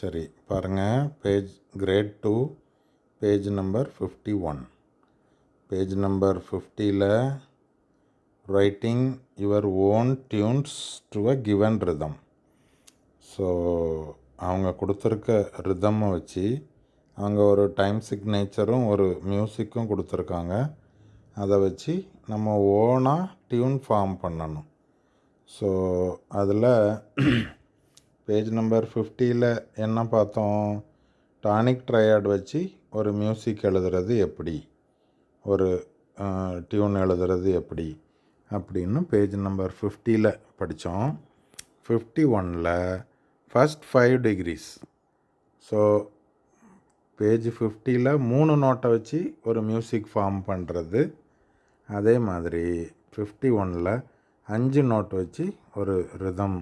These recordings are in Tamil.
சரி பாருங்கள். Grade 2 page number 51. Page number 50ல் writing your own tunes to a given rhythm. So அவங்க கொடுத்துருக்க ரிதம்மை வச்சு அவங்க ஒரு டைம் சிக்னேச்சரும் ஒரு மியூசிக்கும் கொடுத்துருக்காங்க. அதை வச்சு நம்ம ஓனாக டியூன் ஃபார்ம் பண்ணணும். ஸோ அதில் பேஜ் நம்பர் 50ல் என்ன பார்த்தோம்? டானிக் ட்ரையாட் வச்சு ஒரு மியூசிக் எழுதுறது எப்படி, ஒரு டியூன் எழுதுறது எப்படி அப்படின்னு பேஜ் நம்பர் 50ல் படித்தோம். 51ல் ஃபஸ்ட் 5 டிகிரிஸ். ஸோ பேஜ் 50ல் 3 நோட்டை வச்சு ஒரு மியூசிக் ஃபார்ம் பண்ணுறது. அதே மாதிரி 51ல் 5 நோட் வச்சு ஒரு ரிதம்,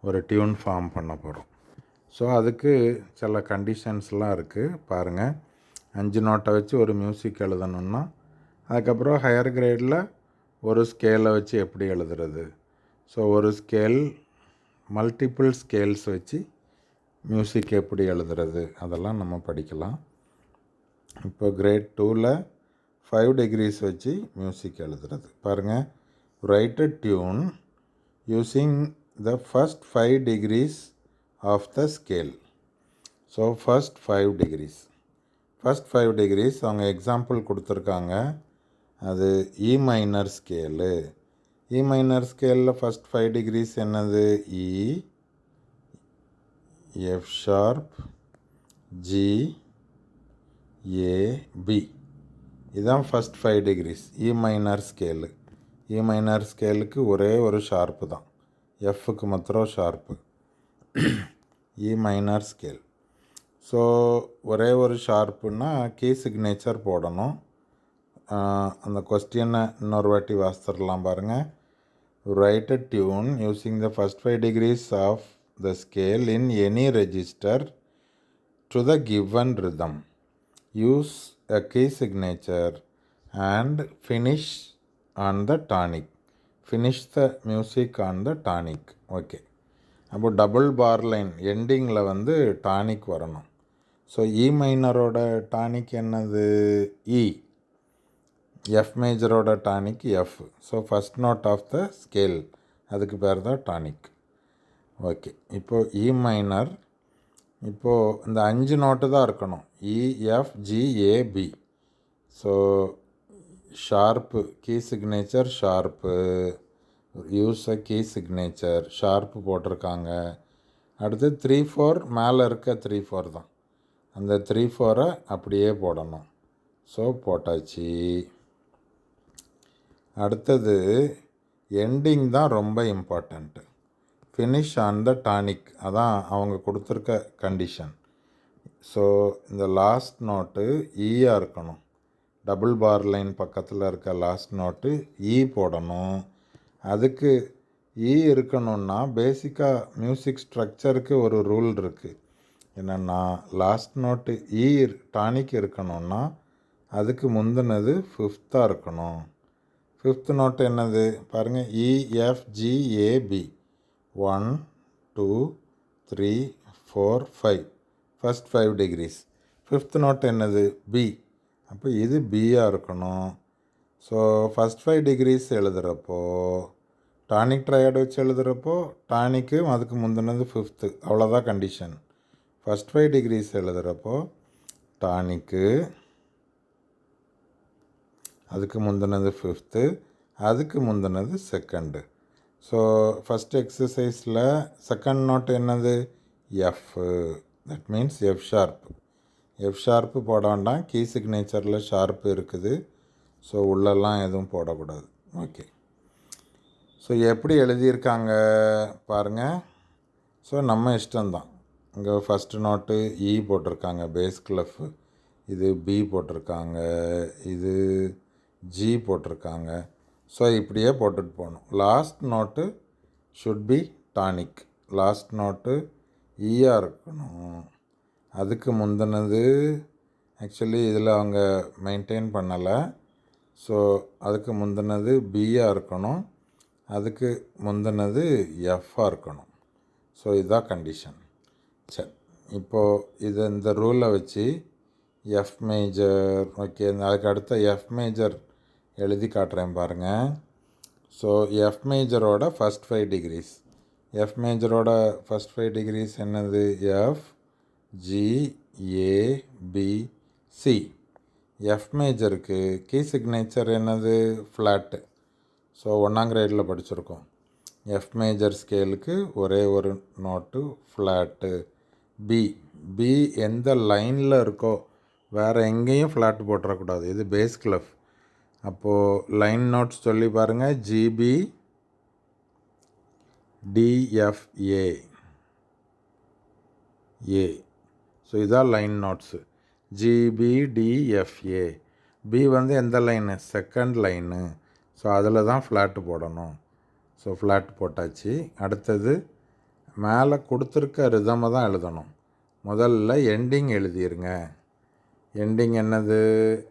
ஒரு டியூன் ஃபார்ம் பண்ண போகிறோம். ஸோ அதுக்கு சில கண்டிஷன்ஸ்லாம் இருக்குது பாருங்கள். 5 நோட்டை வச்சு ஒரு மியூசிக் எழுதணுன்னா அதுக்கப்புறம் ஹையர் கிரேடில் ஒரு ஸ்கேலை வச்சு எப்படி எழுதுறது, ஸோ ஒரு ஸ்கேல் மல்டிபிள் ஸ்கேல்ஸ் வச்சு மியூசிக் எப்படி எழுதுறது அதெல்லாம் நம்ம படிக்கலாம். இப்போ கிரேட் 2ல் 5 டிகிரிஸ் வச்சு மியூசிக் எழுதுறது. பாருங்கள். Write a tune using the first 5 degrees of the scale. So first 5 degrees. First 5 degrees அவங்க எக்ஸாம்பிள் கொடுத்துருக்காங்க. அது E minor scale. E minor ஸ்கேலில் ஃபஸ்ட் 5 டிகிரிஸ் என்னது? E, F sharp, G, A, B. இதுதான் first 5 degrees E minor scale. E minor ஸ்கேலுக்கு ஒரே ஒரு ஷார்ப்பு தான், எஃப்க்கு மாத்திரம் sharp. E minor scale. So ஒரே ஒரு ஷார்ப்புன்னா கீ சிக்னேச்சர் போடணும். அந்த கொஸ்டினை இன்னொரு வாட்டி வாசித்துடலாம் பாருங்கள். Write a tune using the first 5 degrees of the scale in any register to the given rhythm. Use a key signature and finish on the tonic. Finish the music on the tonic. Okay. அப்போ டபுள் பார் லைன் எண்டிங்கில் வந்து டானிக் வரணும். ஸோ இ மைனரோட டானிக் என்னது? இ. எஃப் மேஜரோட tonic F. So first note of the scale, அதுக்கு பேர் தான் டானிக். ஓகே. இப்போது இ மைனர், இப்போது இந்த 5 நோட்டு தான் இருக்கணும். E, F, G, A, B. So sharp key signature sharp, use a key signature sharp போட்டிருக்காங்க. அடுத்து 3/4 மேலே இருக்க 3/4 தான், அந்த 3/4 அப்படியே போடணும். ஸோ போட்டாச்சு. அடுத்தது எண்டிங் தான் ரொம்ப important. Finish on the tonic, அதான் அவங்க கொடுத்துருக்க கண்டிஷன். ஸோ இந்த லாஸ்ட் நோட்டு ஈயாக இருக்கணும். டபுள் பார் லைன் பக்கத்தில் இருக்க லாஸ்ட் நோட்டு இ போடணும். அதுக்கு இ இருக்கணும்னா பேசிக்காக மியூசிக் ஸ்ட்ரக்சருக்கு ஒரு ரூல் இருக்குது. என்னென்னா லாஸ்ட் நோட்டு இ டானிக் இருக்கணும்னா அதுக்கு முந்தினது 5th இருக்கணும். 5th நோட்டு என்னது பாருங்கள்? E, F, G, A, B. 1 2 3 4 5. First 5 degrees. 5th note என்னது? பி. அப்போ இது பியாக இருக்கணும். ஸோ ஃபஸ்ட் 5 டிகிரிஸ் எழுதுகிறப்போ டானிக் ட்ரையாட் வச்சு எழுதுகிறப்போ டானிக்கு அதுக்கு முந்தினது 5th, அவ்வளோதான் கண்டிஷன். ஃபஸ்ட் 5 டிகிரிஸ் எழுதுகிறப்போ டானிக்கு, அதுக்கு முந்தினது 5th, அதுக்கு முந்தினது 2nd. ஸோ ஃபஸ்ட் எக்ஸசைஸில் செகண்ட் நோட் என்னது? F. That means F sharp. F sharp போட வேண்டாம், கீ சிக்னேச்சரில் ஷார்ப்பு இருக்குது. ஸோ உள்ளெல்லாம் எதுவும் போடக்கூடாது. ஓகே. ஸோ எப்படி எழுதியிருக்காங்க பாருங்கள். ஸோ நம்ம இஷ்டம்தான். இங்கே ஃபஸ்ட்டு நோட்டு இ போட்டிருக்காங்க, பேஸ் கிளஃப். இது பி போட்டிருக்காங்க, இது ஜி போட்டிருக்காங்க. ஸோ இப்படியே போட்டுட்டு போகணும். Last note should be tonic. Last note ஈயாக இருக்கணும். அதுக்கு முந்தினது ஆக்சுவலி இதில் அவங்க மெயின்டைன் பண்ணலை. ஸோ அதுக்கு முந்தினது பியாக இருக்கணும், அதுக்கு முந்தினது எஃப்பாக இருக்கணும். ஸோ இதுதான் கண்டிஷன். சரி, இப்போது இந்த ரூலை வச்சு எஃப் மேஜர் ஓகே, அதுக்கு அடுத்த எஃப் மேஜர் எழுதி காட்டுறேன் பாருங்கள். ஸோ எஃப் மேஜரோட ஃபஸ்ட் 5 டிகிரிஸ், எஃப் மேஜரோட ஃபஸ்ட் 5 டிகிரிஸ் என்னது? F, G, A, B, C. F மேஜருக்கு கீ சிக்னேச்சர் என்னது? ஃப்ளாட்டு. ஸோ 1ஆம் கிரேடில் படிச்சிருக்கோம். எஃப் மேஜர் ஸ்கேலுக்கு ஒரே ஒரு நோட்டு ஃப்ளாட்டு. பி, பி எந்த லைனில் இருக்கோ வேறு எங்கேயும் ஃப்ளாட்டு போட்டுறக்கூடாது, இது பேஸ் கிளஃப். அப்போது லைன் நோட்ஸ் சொல்லி பாருங்கள். ஜிபி, டிஎஃப்ஏ, ஏ. ஸோ இதான் லைன் நோட்ஸு. ஜிபிடிஎஃப்ஏ. பி எந்த லைனு? Second line. ஸோ அதில் தான் ஃப்ளாட்டு போடணும். ஸோ ஃப்ளாட் போட்டாச்சு. அடுத்தது மேலே கொடுத்துருக்க ரிதமை தான் எழுதணும். முதல்ல எண்டிங் எழுதிருங்க. எண்டிங் என்னது?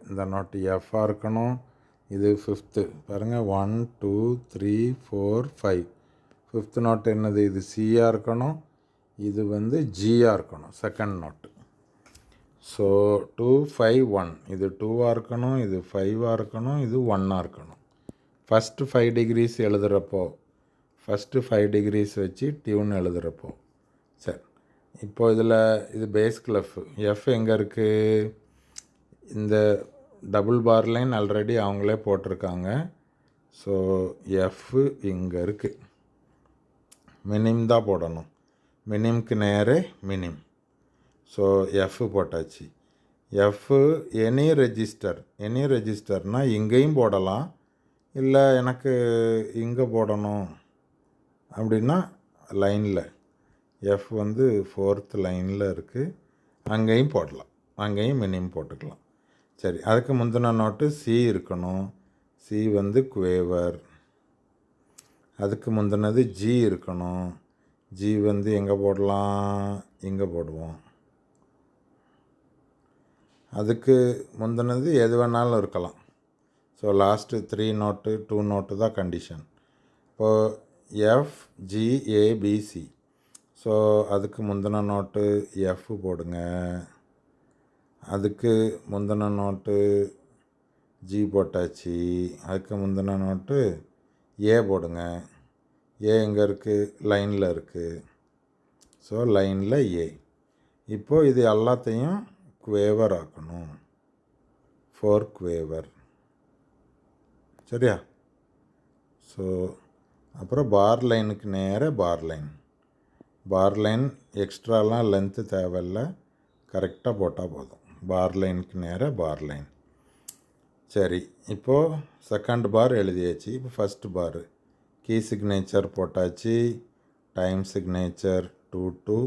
இந்த நோட்டு எஃப்பாக இருக்கணும். இது 5th பாருங்கள். 1 2 3 4 5. 5th நோட்டு என்னது? இது சியாக இருக்கணும். இது ஜியாக இருக்கணும், செகண்ட் நோட்டு. ஸோ 2 5 1. இது 2ஆக இருக்கணும், இது 5ஆக இருக்கணும், இது 1ஆக இருக்கணும். ஃபஸ்ட்டு 5 டிகிரிஸ் எழுதுகிறப்போ, ஃபஸ்ட்டு 5 டிகிரிஸ் வச்சு டியூன் எழுதுகிறப்போ. சரி, இப்போது இது பேஸ் கிளஃப். எஃப் எங்கே இருக்குது? இந்த டபுள் பார் லைன் ஆல்ரெடி அவங்களே போட்டிருக்காங்க. ஸோ எஃப் இங்கே இருக்குது. மினிம் தான் போடணும். மினிம்க்கு நேரே மினிம். ஸோ எஃப் போட்டாச்சு. எஃப் எனி ரெஜிஸ்டர்னால் இங்கேயும் போடலாம், இல்லை எனக்கு இங்கே போடணும் அப்படின்னா லைனில் எஃப் 4th லைனில் இருக்குது, அங்கேயும் போடலாம், அங்கேயும் மினிம் போட்டுக்கலாம். சரி, அதுக்கு முந்தின நோட்டு சி இருக்கணும். சி குவேவர். அதுக்கு முந்தினது ஜி இருக்கணும். ஜி எங்கே போடலாம்? இங்கே போடுவோம். அதுக்கு முந்தினது எது வேணாலும் இருக்கலாம். ஸோ லாஸ்ட்டு 3 நோட்டு 2 நோட்டு தான் கண்டிஷன். இப்போது F, G, A, B, C. So அதுக்கு முந்தின நோட்டு எஃப் போடுங்க. அதுக்கு முந்தின நோட்டு ஜி போட்டாச்சு. அதுக்கு முந்தின நோட்டு ஏ போடுங்க. ஏ எங்கே இருக்குது? லைனில் இருக்குது. ஸோ லைனில் ஏ. இப்போது இது எல்லாத்தையும் குவேவர் ஆக்கணும். 4 குவேவர். சரியா? ஸோ அப்புறம் பார் லைனுக்கு நேர பார் லைன். பார் லைன் எக்ஸ்ட்ராலாம் லென்த்து தேவையில்லை, கரெக்டாக போட்டால் போதும். பார் லைனுக்கு நேர பார் லைன். சரி, இப்போது செகண்ட் பார் எழுதியாச்சு. இப்போ ஃபஸ்ட்டு பார் கீ சிக்னேச்சர் போட்டாச்சு. Time signature 2 2.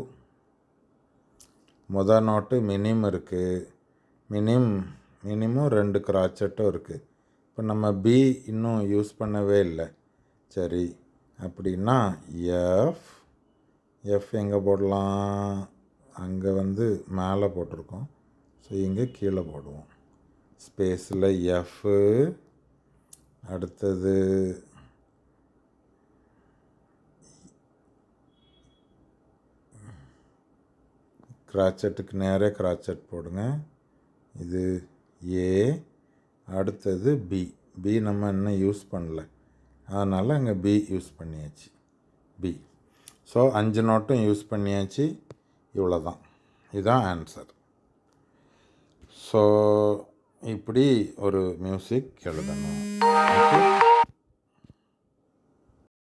முதல் நோட்டு மினிம் இருக்குது. மினிமும் 2 கிராச்சட்டும் இருக்குது. இப்போ நம்ம பி இன்னும் யூஸ் பண்ணவே இல்லை. சரி, அப்படின்னா எஃப் எங்கே போடலாம்? அங்கே மேலே போட்டிருக்கோம். ஸோ இங்கே கீழே போடுவோம். ஸ்பேஸில் எஃப். அடுத்தது கிராச்சட்டுக்கு நேரே கிராச்சட் போடுங்க. இது ஏ. அடுத்தது பி. பி நம்ம இன்னும் யூஸ் பண்ணல, அதனால் அங்கே பி யூஸ் பண்ணியாச்சு. பி. ஸோ 5 நோட்டும் யூஸ் பண்ணியாச்சு. இவ்வளோ தான், இதுதான் ஆன்சர். ஸோ இப்படி ஒரு மியூசிக் எழுதணும். ஓகே.